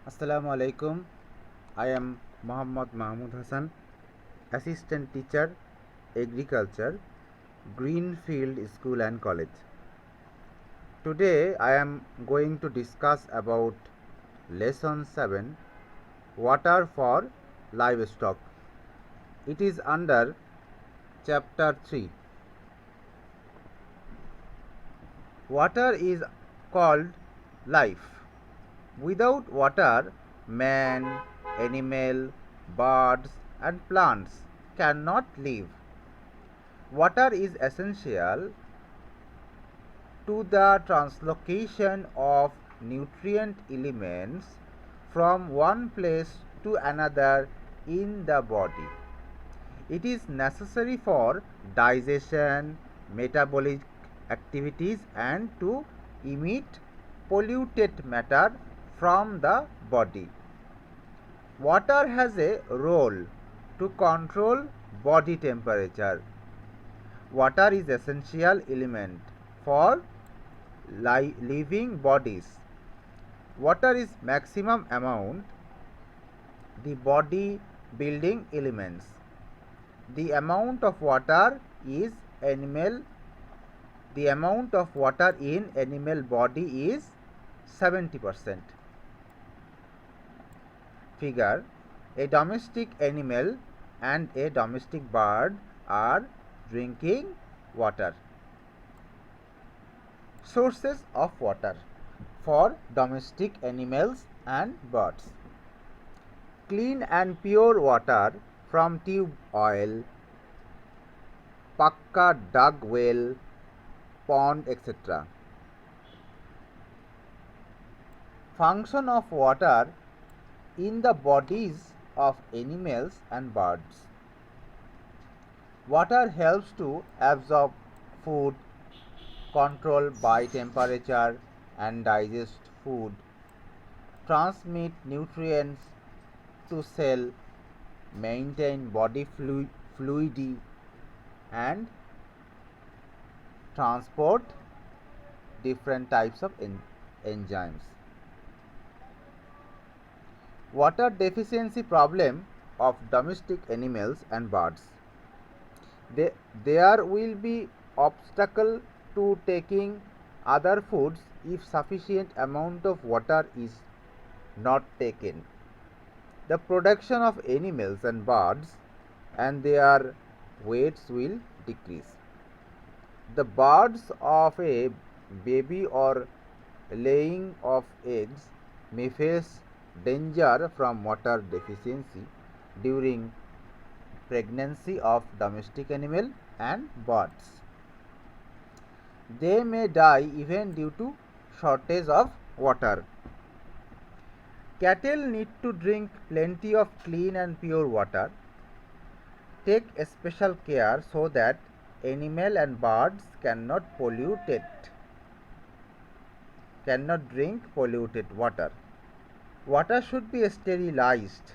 Assalamu alaikum. I am Muhammad Mahmud Hassan, Assistant Teacher, Agriculture, Greenfield School and College. Today I am going to discuss about Lesson 7, Water for Livestock. It is under Chapter 3. Water is called life. Without water, man, animal, birds, and plants cannot live. Water is essential to the translocation of nutrient elements from one place to another in the body. It is necessary for digestion, metabolic activities, and to emit polluted matter from the body. Water has a role to control body temperature. Water is essential element for living bodies. Water is maximum amount the body building elements. The amount of water is animal the amount of water in animal body is 70%. Figure: a domestic animal and a domestic bird are drinking water. Sources of water for domestic animals and birds: clean and pure water from tube oil, pakka dug well, pond, etc. Function of water in the bodies of animals and birds. Water helps to absorb food, control body temperature and digest food, transmit nutrients to cell, maintain body fluidity, and transport different types of enzymes. Water deficiency problem of domestic animals and birds. There will be obstacle to taking other foods if sufficient amount of water is not taken. The production of animals and birds and their weights will decrease. The birds of a baby or laying of eggs may face danger from water deficiency during pregnancy of domestic animal and birds. They may die even due to shortage of water. Cattle need to drink plenty of clean and pure water. Take special care so that animal and birds cannot drink polluted water. Water should be sterilized.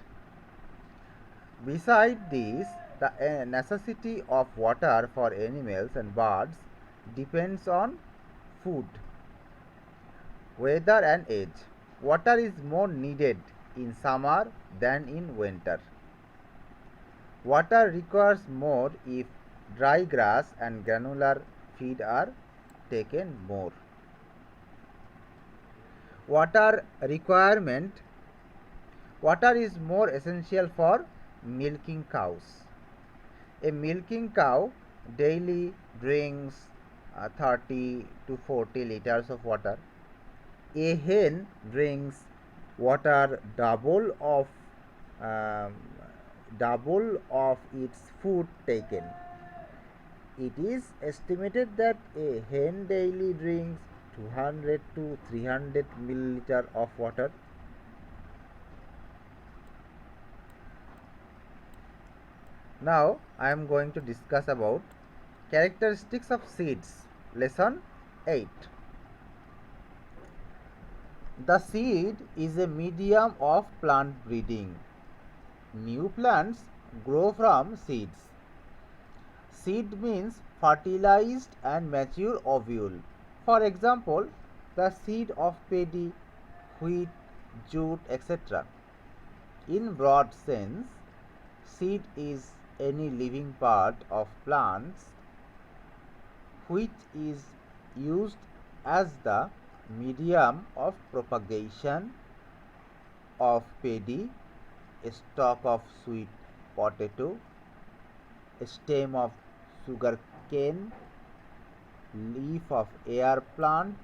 Besides this, the necessity of water for animals and birds depends on food, weather and age. Water is more needed in summer than in winter. Water requires more if dry grass and granular feed are taken more. Water requirement: water is more essential for milking cows. A milking cow daily drinks 30 to 40 liters of water. A hen drinks water um, double of its food taken. It is estimated that a hen daily drinks 200 to 300 milliliter of water. Now I am going to discuss about characteristics of seeds. Lesson 8. The seed is a medium of plant breeding. New plants grow from seeds. Seed means fertilized and mature ovule. For example, the seed of paddy, wheat, jute, etc. In broad sense, seed is any living part of plants which is used as the medium of propagation of paddy, stalk of sweet potato, stem of sugar cane, leaf of air plant,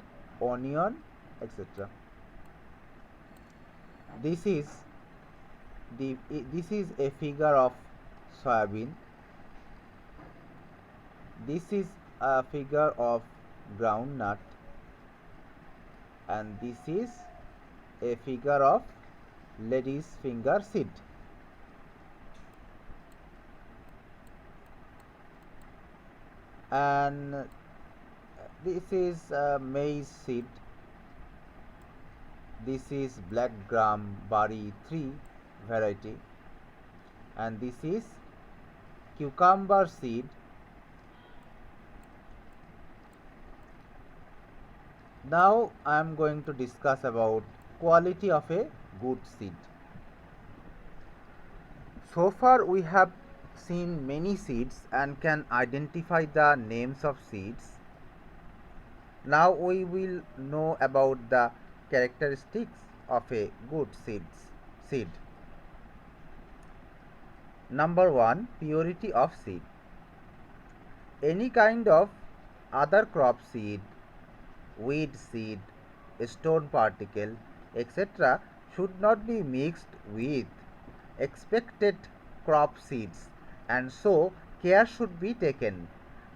onion, etc. This is this is a figure of soybean. This is a figure of groundnut, and this is a figure of lady's finger seed. And this is maize seed. This is black gram barley 3 variety, and this is cucumber seed. Now I am going to discuss about quality of a good seed. So far we have seen many seeds and can identify the names of seeds. Now we will know about the characteristics of a good seed. Number 1, purity of seed. Any kind of other crop seed, weed seed, stone particle, etc. should not be mixed with expected crop seeds, and so care should be taken.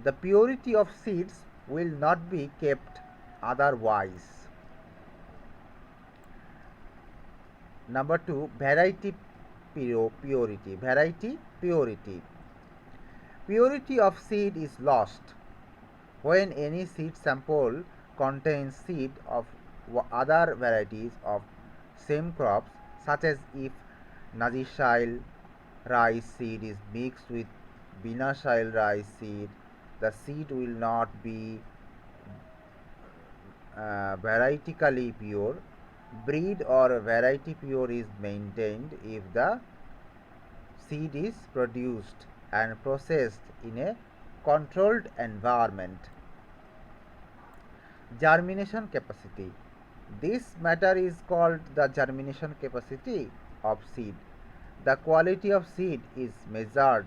The purity of seeds will not be kept otherwise. Number 2, variety purity. Purity of seed is lost when any seed sample contains seed of other varieties of same crops, such as if Nazishile rice seed is mixed with Binashile rice seed, the seed will not be varietically pure. Breed or variety pure is maintained if the seed is produced and processed in a controlled environment. Germination capacity. This matter is called the germination capacity of seed. The quality of seed is measured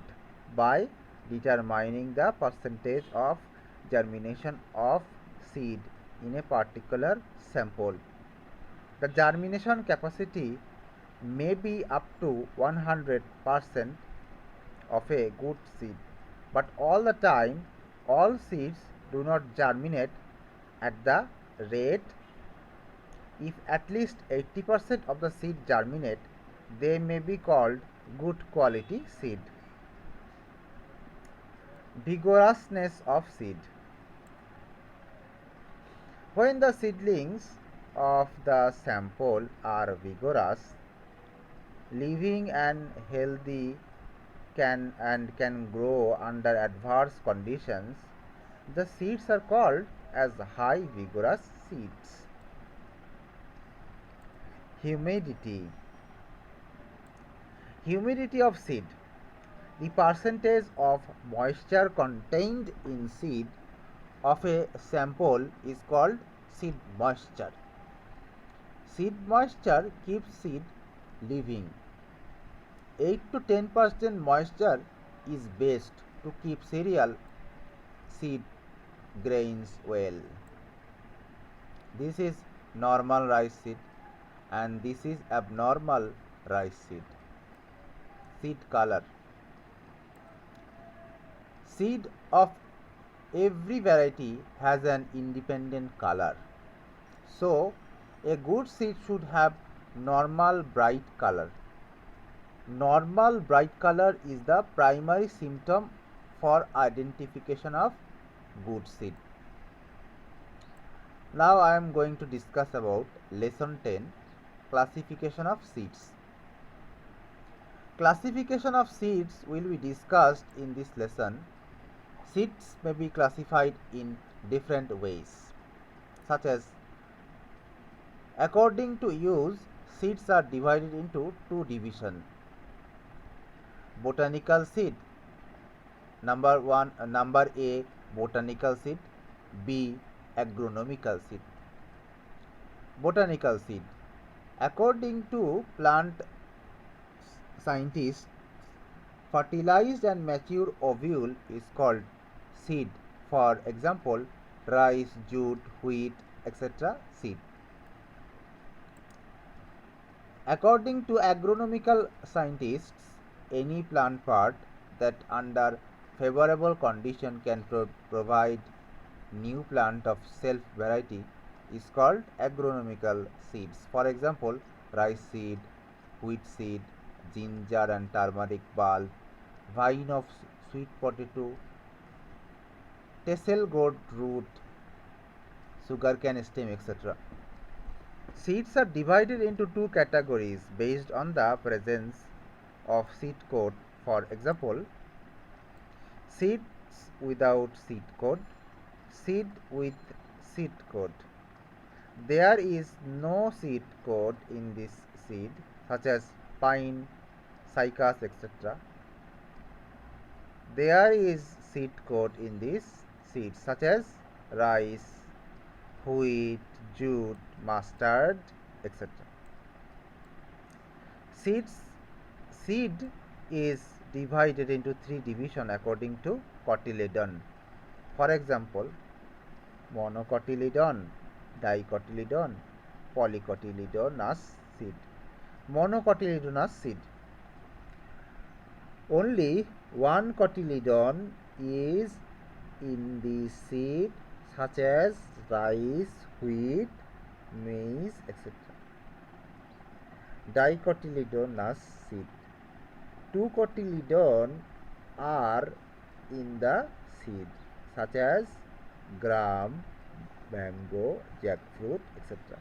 by determining the percentage of germination of seed in a particular sample. The germination capacity may be up to 100% of a good seed, but all the time all seeds do not germinate at the rate. If at least 80% of the seed germinate, they may be called good quality seed. Vigorousness of seed. When the seedlings of the sample are vigorous, living and healthy can grow under adverse conditions, the seeds are called as high vigorous seeds. Humidity. Humidity of seed. The percentage of moisture contained in seed of a sample is called seed moisture. Seed moisture keeps seed living. 8 to 10% moisture is best to keep cereal seed grains well. This is normal rice seed and this is abnormal rice seed. Seed color. Seed of every variety has an independent color. So, a good seed should have normal bright color. Normal bright color is the primary symptom for identification of good seed. Now I am going to discuss about lesson 10, classification of seeds. Classification of seeds will be discussed in this lesson. Seeds may be classified in different ways, such as according to use, seeds are divided into two divisions. Botanical seed, number A, botanical seed, B, agronomical seed. Botanical seed. According to plant scientists, fertilized and mature ovule is called seed. For example, rice, jute, wheat, etc. seed. According to agronomical scientists, any plant part that under favorable condition can provide new plant of self variety is called agronomical seeds. For example, rice seed, wheat seed, ginger and turmeric bulb, vine of sweet potato, tassel gourd root, sugarcane stem, etc. Seeds are divided into two categories based on the presence of seed coat. For example, seeds without seed coat, seed with seed coat. There is no seed coat in this seed, such as pine, cycas, etc. There is seed coat in these seeds, such as rice, wheat, jute, mustard, etc. Seed is divided into three divisions according to cotyledon. For example, monocotyledon, dicotyledon, polycotyledonous seed. Monocotyledonous seed. Only one cotyledon is in the seed, such as rice, wheat, maize, etc. Dicotyledonous seed. Two cotyledons are in the seed, such as gram, mango, jackfruit, etc.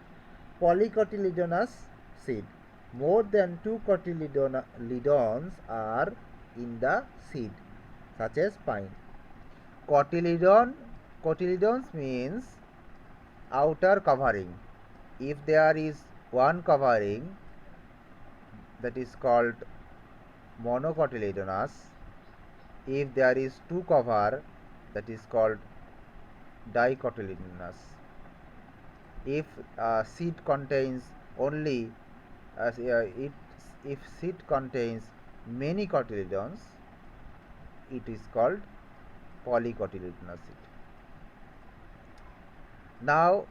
Polycotyledonous seed. More than two cotyledons are in the seed, such as pine. Cotyledons means outer covering. If there is one covering, that is called monocotyledonous. If there is two cover, that is called dicotyledonous. If seed contains only if seed contains many cotyledons, it is called polycotyledonous seed. Now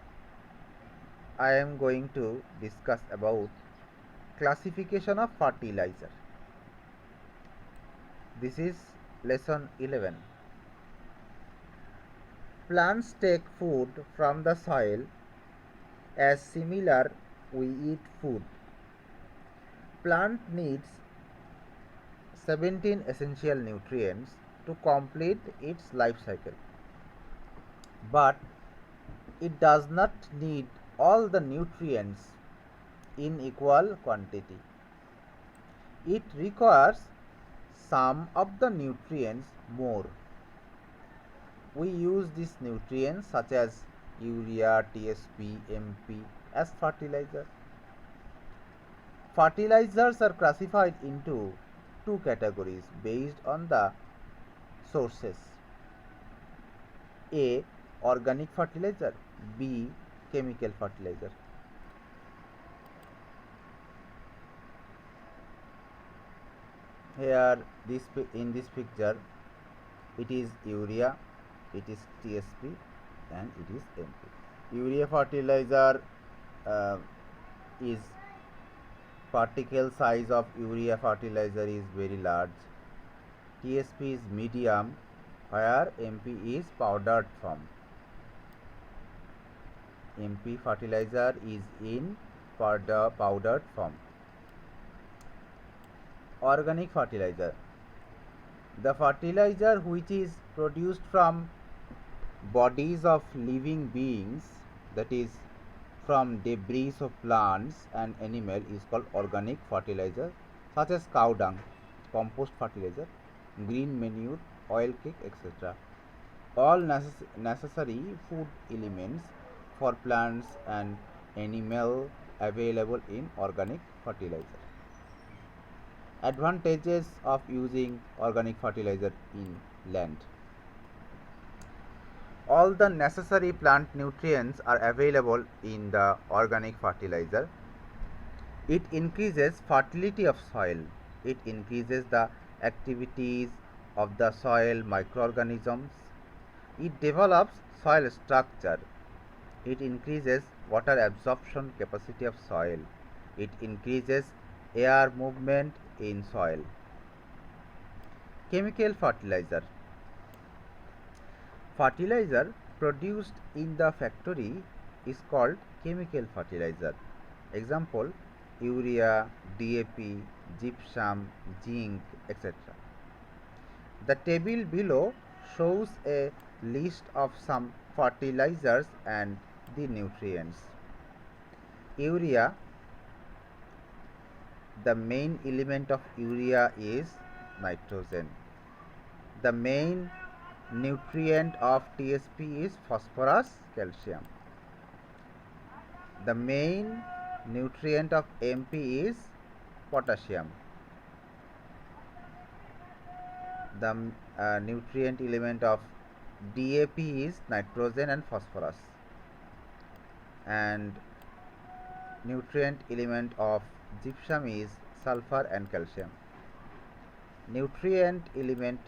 I am going to discuss about classification of fertilizer. This is lesson 11. Plants take food from the soil as similar we eat food. Plant needs 17 essential nutrients to complete its life cycle, but it does not need all the nutrients in equal quantity. It requires some of the nutrients more. We use these nutrients such as urea, TSP, MP as fertilizer. Fertilizers are classified into two categories based on the sources. A, organic fertilizer, B, chemical fertilizer. Here in this picture, it is urea, it is TSP and it is MP. Urea fertilizer is particle size of urea fertilizer is very large. TSP is medium, where MP is powdered form. MP fertilizer is in powdered form. Organic fertilizer. The fertilizer which is produced from bodies of living beings, that is from debris of plants and animal, is called organic fertilizer, such as cow dung, compost fertilizer, green manure, oil cake, etc. All necessary food elements for plants and animal available in organic fertilizer. Advantages of using organic fertilizer in land. All the necessary plant nutrients are available in the organic fertilizer. It increases fertility of soil. It increases the activities of the soil microorganisms. It develops soil structure. It increases water absorption capacity of soil. It increases air movement in soil. Chemical fertilizer. Fertilizer produced in the factory is called chemical fertilizer. Example: urea, DAP, gypsum, zinc, etc. The table below shows a list of some fertilizers and the nutrients. Urea. The main element of urea is nitrogen. The main nutrient of TSP is phosphorus, calcium. The main nutrient of MP is potassium. The nutrient element of DAP is nitrogen and phosphorus, and nutrient element of gypsum is sulfur and calcium. Nutrient element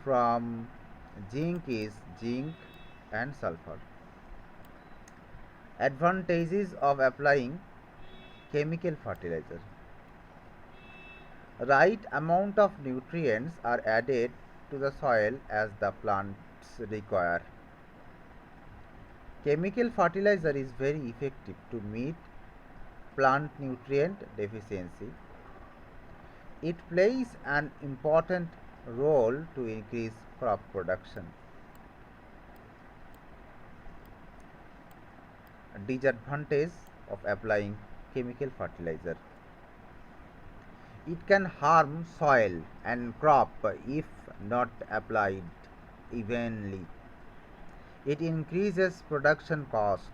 from zinc is zinc and sulfur. Advantages of applying chemical fertilizer. Right amount of nutrients are added to the soil as the plants require. Chemical fertilizer is very effective to meet plant nutrient deficiency. It plays an important role to increase crop production. Disadvantage of applying chemical fertilizer. It can harm soil and crop if not applied evenly. It increases production cost.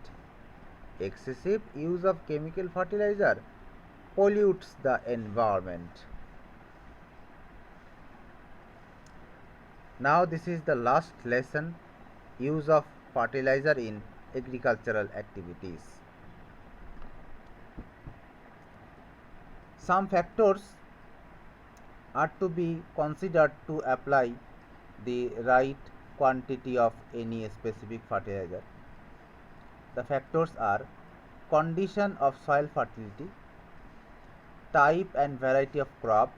Excessive use of chemical fertilizer pollutes the environment. Now this is the last lesson: use of fertilizer in agricultural activities. Some factors are to be considered to apply the right quantity of any specific fertilizer. The factors are condition of soil fertility, type and variety of crop,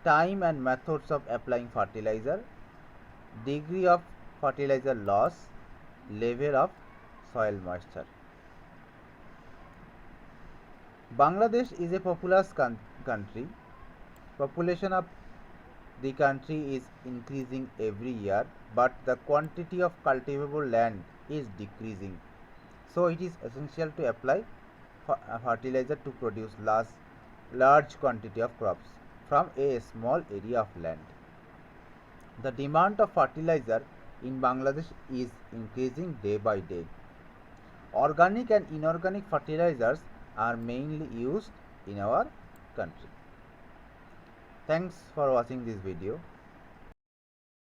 time and methods of applying fertilizer, degree of fertilizer loss, level of soil moisture. Bangladesh is a populous country. Population of the country is increasing every year, but the quantity of cultivable land is decreasing. So it is essential to apply fertilizer to produce large quantity of crops from a small area of land. The demand of fertilizer in Bangladesh is increasing day by day. Organic and inorganic fertilizers are mainly used in our country. Thanks for watching this video.